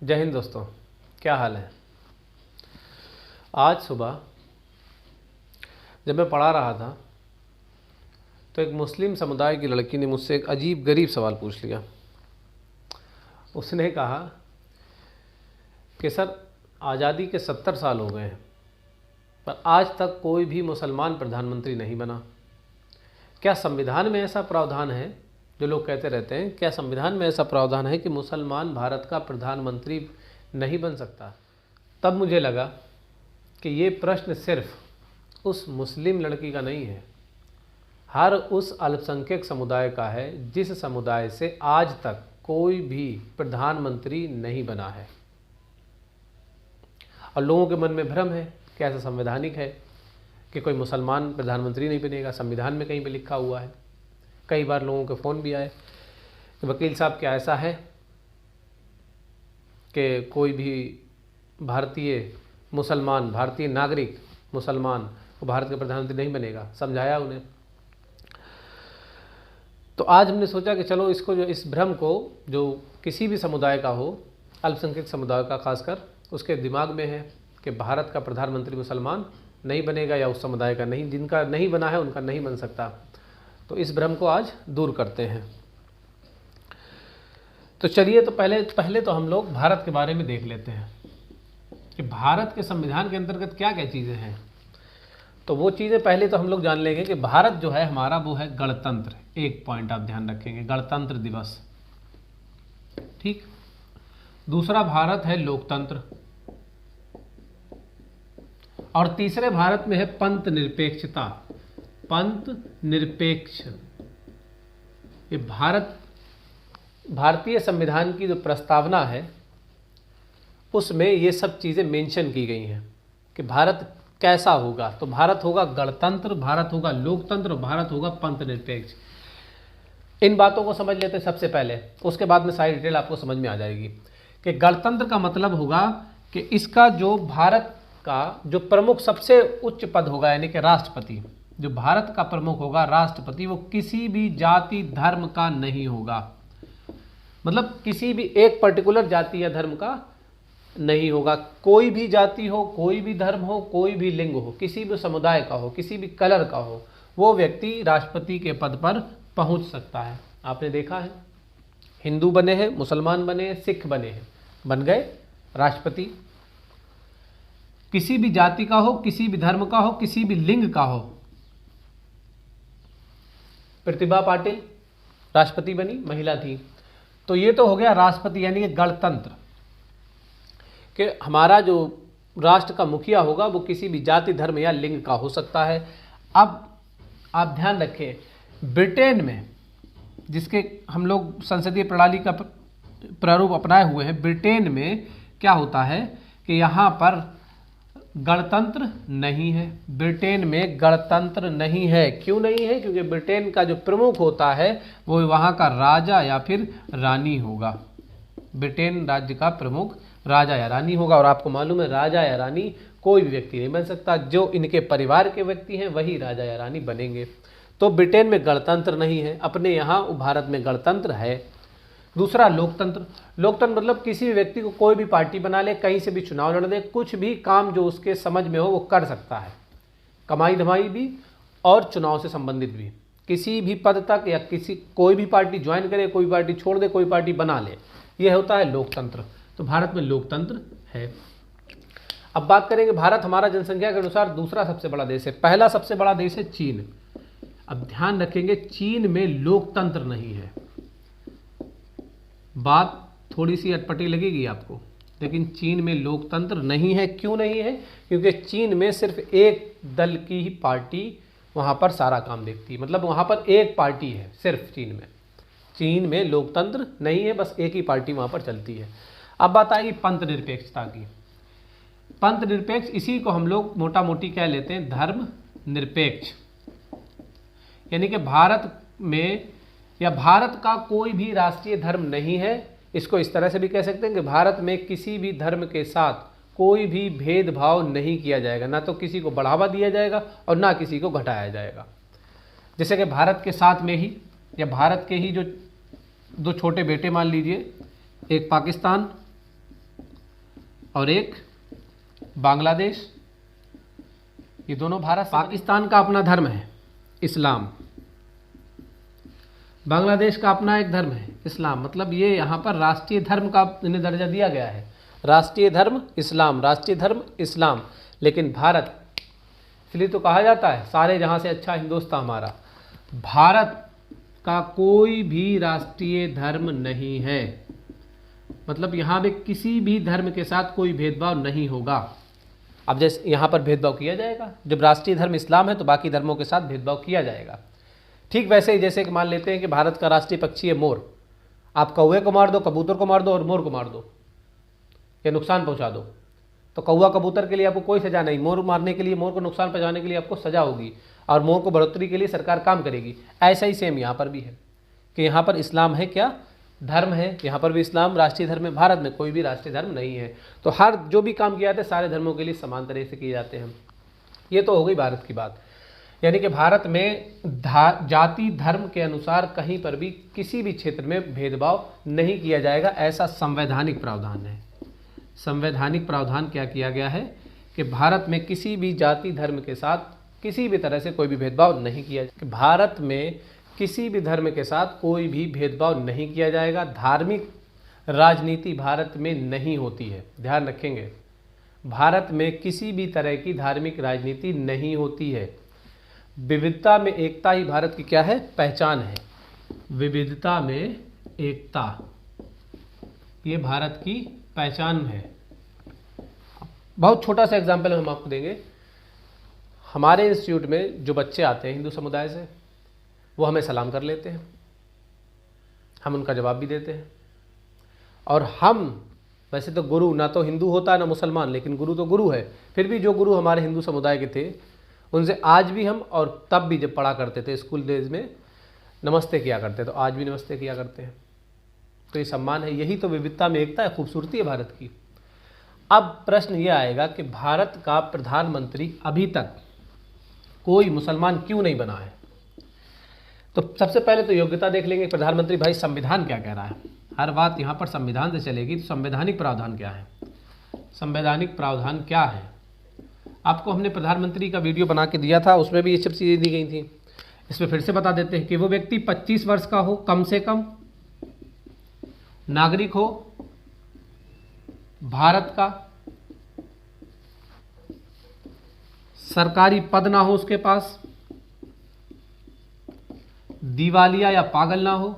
जय हिंद दोस्तों, क्या हाल है। आज सुबह जब मैं पढ़ा रहा था तो एक मुस्लिम समुदाय की लड़की ने मुझसे एक अजीब गरीब सवाल पूछ लिया। उसने कहा कि सर, आज़ादी के 70 साल हो गए हैं पर आज तक कोई भी मुसलमान प्रधानमंत्री नहीं बना। क्या संविधान में ऐसा प्रावधान है? जो लोग कहते रहते हैं, क्या संविधान में ऐसा प्रावधान है कि मुसलमान भारत का प्रधानमंत्री नहीं बन सकता? तब मुझे लगा कि ये प्रश्न सिर्फ उस मुस्लिम लड़की का नहीं है, हर उस अल्पसंख्यक समुदाय का है जिस समुदाय से आज तक कोई भी प्रधानमंत्री नहीं बना है। और लोगों के मन में भ्रम है कि ऐसा संवैधानिक है कि कोई मुसलमान प्रधानमंत्री नहीं बनेगा। संविधान में कहीं पे लिखा हुआ है। कई बार लोगों के फ़ोन भी आए कि वकील साहब, क्या ऐसा है कि कोई भी भारतीय मुसलमान, भारतीय नागरिक मुसलमान वो भारत का प्रधानमंत्री नहीं बनेगा? समझाया उन्हें। तो आज हमने सोचा कि चलो इसको, जो इस भ्रम को, जो किसी भी समुदाय का हो, अल्पसंख्यक समुदाय का खासकर, उसके दिमाग में है कि भारत का प्रधानमंत्री मुसलमान नहीं बनेगा या उस समुदाय का नहीं, जिनका नहीं बना है उनका नहीं बन सकता। तो इस भ्रम को आज दूर करते हैं। तो चलिए, तो पहले तो हम लोग भारत के बारे में देख लेते हैं कि भारत के संविधान के अंतर्गत क्या क्या चीज़ें हैं। तो वो चीज़ें पहले तो हम लोग जान लेंगे कि भारत जो है हमारा, वो है गणतंत्र। एक पॉइंट आप ध्यान रखेंगे, गणतंत्र दिवस, ठीक। दूसरा, भारत है लोकतंत्र। और तीसरे, भारत में है पंथ निरपेक्षता। पंथ निरपेक्ष, ये भारतीय संविधान की जो प्रस्तावना है उसमें ये सब चीज़ें मेंशन की गई हैं कि भारत कैसा होगा। तो भारत होगा गणतंत्र, भारत होगा लोकतंत्र, भारत होगा पंथ निरपेक्ष। इन बातों को समझ लेते हैं सबसे पहले, उसके बाद में सारी डिटेल आपको समझ में आ जाएगी। कि गणतंत्र का मतलब होगा कि इसका जो भारत का जो प्रमुख सबसे उच्च पद होगा, यानी कि राष्ट्रपति, जो भारत का प्रमुख होगा राष्ट्रपति, वो किसी भी जाति धर्म का नहीं होगा। मतलब किसी भी एक पर्टिकुलर जाति या धर्म का नहीं होगा। कोई भी जाति हो, कोई भी धर्म हो, कोई भी लिंग हो, किसी भी समुदाय का हो, किसी भी कलर का हो, वो व्यक्ति राष्ट्रपति के पद पर पहुंच सकता है। आपने देखा है, हिंदू बने हैं, मुसलमान बने हैं, सिख बने हैं, बन गए राष्ट्रपति। किसी भी जाति का हो, किसी भी धर्म का हो, किसी भी लिंग का हो। प्रतिभा पाटिल राष्ट्रपति बनी, महिला थी। तो ये तो हो गया राष्ट्रपति, यानी कि गणतंत्र, कि हमारा जो राष्ट्र का मुखिया होगा वो किसी भी जाति धर्म या लिंग का हो सकता है। अब आप ध्यान रखें, ब्रिटेन में, जिसके हम लोग संसदीय प्रणाली का प्रारूप अपनाए हुए हैं, ब्रिटेन में क्या होता है कि यहाँ पर गणतंत्र नहीं है। ब्रिटेन में गणतंत्र नहीं है। क्यों नहीं है? क्योंकि ब्रिटेन का जो प्रमुख होता है वो वहाँ का राजा या फिर रानी होगा। ब्रिटेन राज्य का प्रमुख राजा या रानी होगा। और आपको मालूम है, राजा या रानी कोई भी व्यक्ति नहीं बन सकता। जो इनके परिवार के व्यक्ति हैं वही राजा या रानी बनेंगे। तो ब्रिटेन में गणतंत्र नहीं है। अपने यहाँ भारत में गणतंत्र है। दूसरा, लोकतंत्र। लोकतंत्र मतलब किसी भी व्यक्ति को कोई भी पार्टी बना ले, कहीं से भी चुनाव लड़ दे, कुछ भी काम जो उसके समझ में हो वो कर सकता है, कमाई धमाई भी और चुनाव से संबंधित भी, किसी भी पद तक, या कोई भी पार्टी ज्वाइन करे, कोई पार्टी छोड़ दे, कोई पार्टी बना ले, यह होता है लोकतंत्र। तो भारत में लोकतंत्र है। अब बात करेंगे, भारत हमारा जनसंख्या के अनुसार दूसरा सबसे बड़ा देश है। पहला सबसे बड़ा देश है चीन। अब ध्यान रखेंगे, चीन में लोकतंत्र नहीं है। बात थोड़ी सी अटपटी लगेगी आपको, लेकिन चीन में लोकतंत्र नहीं है। क्यों नहीं है? क्योंकि चीन में सिर्फ एक दल की ही पार्टी वहाँ पर सारा काम देखती है। मतलब वहाँ पर एक पार्टी है सिर्फ चीन में। चीन में लोकतंत्र नहीं है, बस एक ही पार्टी वहाँ पर चलती है। अब बात आएगी पंथ निरपेक्षता की। पंथ निरपेक्ष, इसी को हम लोग मोटा मोटी कह लेते हैं धर्म निरपेक्ष। यानी कि भारत में, या भारत का कोई भी राष्ट्रीय धर्म नहीं है। इसको इस तरह से भी कह सकते हैं कि भारत में किसी भी धर्म के साथ कोई भी भेदभाव नहीं किया जाएगा। ना तो किसी को बढ़ावा दिया जाएगा और ना किसी को घटाया जाएगा। जैसे कि भारत के साथ में ही, या भारत के ही जो दो छोटे बेटे मान लीजिए, एक पाकिस्तान और एक बांग्लादेश, ये दोनों भारत। पाकिस्तान का अपना धर्म है इस्लाम, बांग्लादेश का अपना एक धर्म है इस्लाम, मतलब ये यहाँ पर राष्ट्रीय धर्म का इन्हें दर्जा दिया गया है, राष्ट्रीय धर्म इस्लाम, राष्ट्रीय धर्म इस्लाम। लेकिन भारत, इसलिए तो कहा जाता है सारे जहाँ से अच्छा हिंदुस्तान हमारा। भारत का कोई भी राष्ट्रीय धर्म नहीं है, मतलब यहाँ पे किसी भी धर्म के साथ कोई भेदभाव नहीं होगा। अब जैसे यहाँ पर भेदभाव किया जाएगा, जब राष्ट्रीय धर्म इस्लाम है तो बाकी धर्मों के साथ भेदभाव किया जाएगा। ठीक वैसे ही जैसे कि मान लेते हैं कि भारत का राष्ट्रीय पक्षी है मोर, आप कौवे को मार दो, कबूतर को मार दो और मोर को मार दो या नुकसान पहुंचा दो, तो कौवा कबूतर के लिए आपको कोई सजा नहीं, मोर मारने के लिए, मोर को नुकसान पहुंचाने के लिए आपको सजा होगी और मोर को बढ़ोतरी के लिए सरकार काम करेगी। ऐसा ही सेम यहाँ पर भी है कि यहाँ पर इस्लाम है, क्या धर्म है, यहाँ पर भी इस्लाम राष्ट्रीय धर्म है। भारत में कोई भी राष्ट्रीय धर्म नहीं है, तो हर जो भी काम किया जाता है सारे धर्मों के लिए समान तरह से किए जाते हैं। ये तो हो गई भारत की बात, यानी कि भारत में जाति धर्म के अनुसार कहीं पर भी किसी भी क्षेत्र में भेदभाव नहीं किया जाएगा, ऐसा संवैधानिक प्रावधान है। संवैधानिक प्रावधान क्या किया गया है कि भारत में किसी भी जाति धर्म के साथ किसी भी तरह से कोई भी भेदभाव नहीं किया जाएगा। भारत में किसी भी धर्म के साथ कोई भी भेदभाव नहीं किया जाएगा। धार्मिक राजनीति भारत में नहीं होती है, ध्यान रखेंगे, भारत में किसी भी तरह की धार्मिक राजनीति नहीं होती है। विविधता में एकता ही भारत की क्या है, पहचान है। विविधता में एकता, ये भारत की पहचान है। बहुत छोटा सा एग्जाम्पल हम आपको देंगे। हमारे इंस्टीट्यूट में जो बच्चे आते हैं हिंदू समुदाय से, वो हमें सलाम कर लेते हैं, हम उनका जवाब भी देते हैं। और हम वैसे तो गुरु ना तो हिंदू होता है ना मुसलमान, लेकिन गुरु तो गुरु है। फिर भी जो गुरु हमारे हिंदू समुदाय के थे उनसे आज भी हम, और तब भी जब पढ़ा करते थे स्कूल डेज में, नमस्ते किया करते, तो आज भी नमस्ते किया करते हैं। तो ये सम्मान है, यही तो विविधता में एकता है, खूबसूरती है भारत की। अब प्रश्न ये आएगा कि भारत का प्रधानमंत्री अभी तक कोई मुसलमान क्यों नहीं बना है। तो सबसे पहले तो योग्यता देख लेंगे प्रधानमंत्री भाई संविधान क्या कह रहा है। हर बात यहाँ पर संविधान से चलेगी, तो संवैधानिक प्रावधान क्या है, संवैधानिक प्रावधान क्या है। आपको हमने प्रधानमंत्री का वीडियो बना के दिया था, उसमें भी ये सब चीज़ें दी गई थी। इसमें फिर से बता देते हैं कि वो व्यक्ति 25 वर्ष का हो, कम से कम नागरिक हो भारत का, सरकारी पद ना हो उसके पास, दिवालिया या पागल ना हो,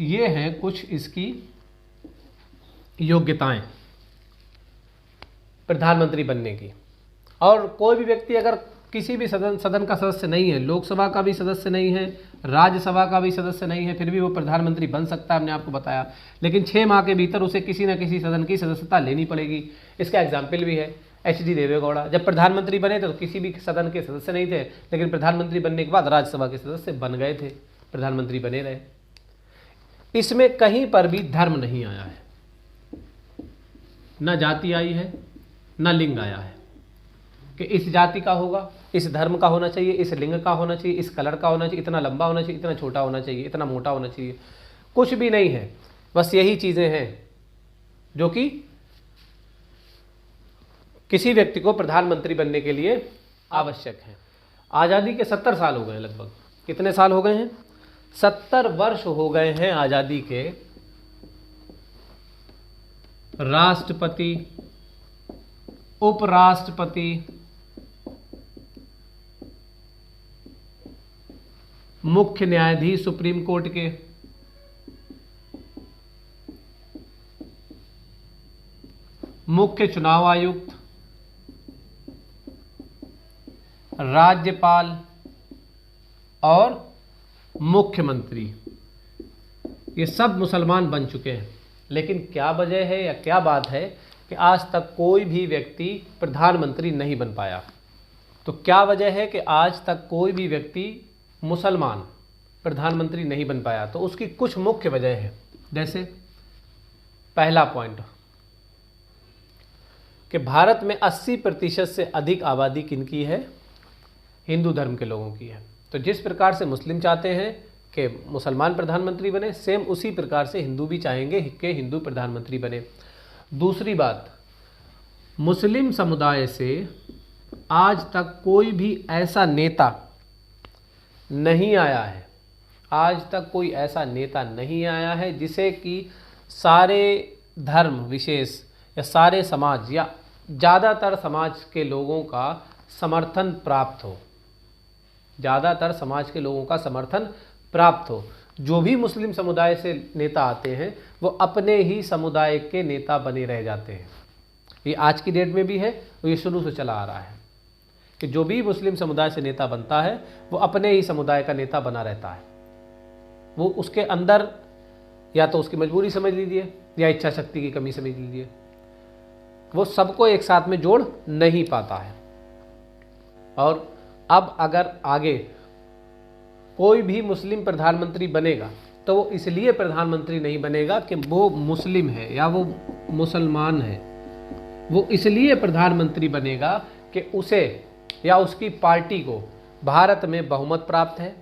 ये हैं कुछ इसकी योग्यताएं प्रधानमंत्री बनने की। और कोई भी व्यक्ति अगर किसी भी सदन का सदस्य नहीं है, लोकसभा का भी सदस्य नहीं है, राज्यसभा का भी सदस्य नहीं है, फिर भी वो प्रधानमंत्री बन सकता है, हमने आपको बताया। लेकिन 6 माह के भीतर उसे किसी न किसी सदन की सदस्यता लेनी पड़ेगी। इसका एग्जाम्पल भी है HD देवेगौड़ा, जब प्रधानमंत्री बने थे तो किसी भी सदन के सदस्य नहीं थे, लेकिन प्रधानमंत्री बनने के बाद राज्यसभा के सदस्य बन गए थे, प्रधानमंत्री बने रहे। इसमें कहीं पर भी धर्म नहीं आया है, न जाति आई है, न लिंग आया है कि इस जाति का होगा, इस धर्म का होना चाहिए, इस लिंग का होना चाहिए, इस कलर का होना चाहिए, इतना लंबा होना चाहिए, इतना छोटा होना चाहिए, इतना मोटा होना चाहिए। कुछ भी नहीं है, बस यही चीज़ें हैं जो कि किसी व्यक्ति को प्रधानमंत्री बनने के लिए आवश्यक है। आज़ादी के 70 साल हो गए, लगभग कितने साल हो गए हैं, 70 वर्ष हो गए हैं आज़ादी के। राष्ट्रपति, उपराष्ट्रपति, मुख्य न्यायाधीश सुप्रीम कोर्ट के, मुख्य चुनाव आयुक्त, राज्यपाल और मुख्यमंत्री, ये सब मुसलमान बन चुके हैं। लेकिन क्या वजह है या क्या बात है कि आज तक कोई भी व्यक्ति प्रधानमंत्री नहीं बन पाया। तो क्या वजह है कि आज तक कोई भी व्यक्ति मुसलमान प्रधानमंत्री नहीं बन पाया। तो उसकी कुछ मुख्य वजह है। जैसे पहला पॉइंट कि भारत में 80% से अधिक आबादी किनकी है, हिंदू धर्म के लोगों की है। तो जिस प्रकार से मुस्लिम चाहते हैं कि मुसलमान प्रधानमंत्री बने, सेम उसी प्रकार से हिंदू भी चाहेंगे कि हिंदू प्रधानमंत्री बने। दूसरी बात, मुस्लिम समुदाय से आज तक कोई भी ऐसा नेता नहीं आया है, आज तक कोई ऐसा नेता नहीं आया है जिसे कि सारे धर्म विशेष या सारे समाज या ज़्यादातर समाज के लोगों का समर्थन प्राप्त हो, ज़्यादातर समाज के लोगों का समर्थन प्राप्त हो। जो भी मुस्लिम समुदाय से नेता आते हैं वो अपने ही समुदाय के नेता बने रह जाते हैं। ये आज की डेट में भी है, ये शुरू से चला आ रहा है कि जो भी मुस्लिम समुदाय से नेता बनता है वो अपने ही समुदाय का नेता बना रहता है। वो उसके अंदर या तो उसकी मजबूरी समझ लीजिए या इच्छा शक्ति की कमी समझ लीजिए, वो सबको एक साथ में जोड़ नहीं पाता है। और अब अगर आगे कोई भी मुस्लिम प्रधानमंत्री बनेगा तो वो इसलिए प्रधानमंत्री नहीं बनेगा कि वो मुस्लिम है या वो मुसलमान है, वो इसलिए प्रधानमंत्री बनेगा कि उसे या उसकी पार्टी को भारत में बहुमत प्राप्त है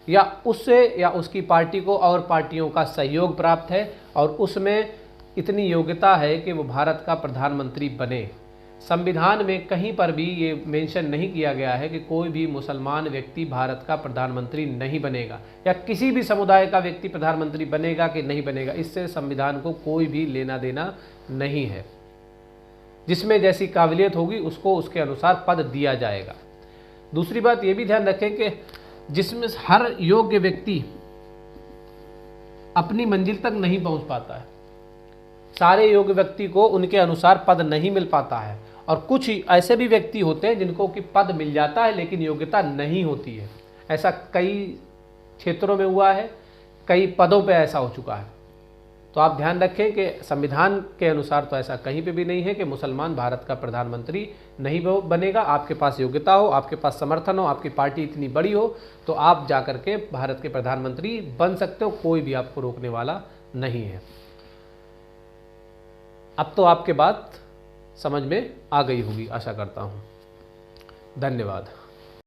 या उससे या उसकी पार्टी को और पार्टियों का सहयोग प्राप्त है और उसमें इतनी योग्यता है कि वो भारत का प्रधानमंत्री बने। संविधान में कहीं पर भी ये मेंशन नहीं किया गया है कि कोई भी मुसलमान व्यक्ति भारत का प्रधानमंत्री नहीं बनेगा या किसी भी समुदाय का व्यक्ति प्रधानमंत्री बनेगा कि नहीं बनेगा, इससे संविधान को कोई भी लेना देना नहीं है। जिसमें जैसी काबिलियत होगी उसको उसके अनुसार पद दिया जाएगा। दूसरी बात ये भी ध्यान रखें कि जिसमें हर योग्य व्यक्ति अपनी मंजिल तक नहीं पहुंच पाता है, सारे योग्य व्यक्ति को उनके अनुसार पद नहीं मिल पाता है और कुछ ऐसे भी व्यक्ति होते हैं जिनको कि पद मिल जाता है लेकिन योग्यता नहीं होती है। ऐसा कई क्षेत्रों में हुआ है, कई पदों पे ऐसा हो चुका है। तो आप ध्यान रखें कि संविधान के अनुसार तो ऐसा कहीं पे भी नहीं है कि मुसलमान भारत का प्रधानमंत्री नहीं बनेगा। आपके पास योग्यता हो, आपके पास समर्थन हो, आपकी पार्टी इतनी बड़ी हो तो आप जाकर के भारत के प्रधानमंत्री बन सकते हो, कोई भी आपको रोकने वाला नहीं है। अब तो आपके बात समझ में आ गई होगी, आशा करता हूँ। धन्यवाद।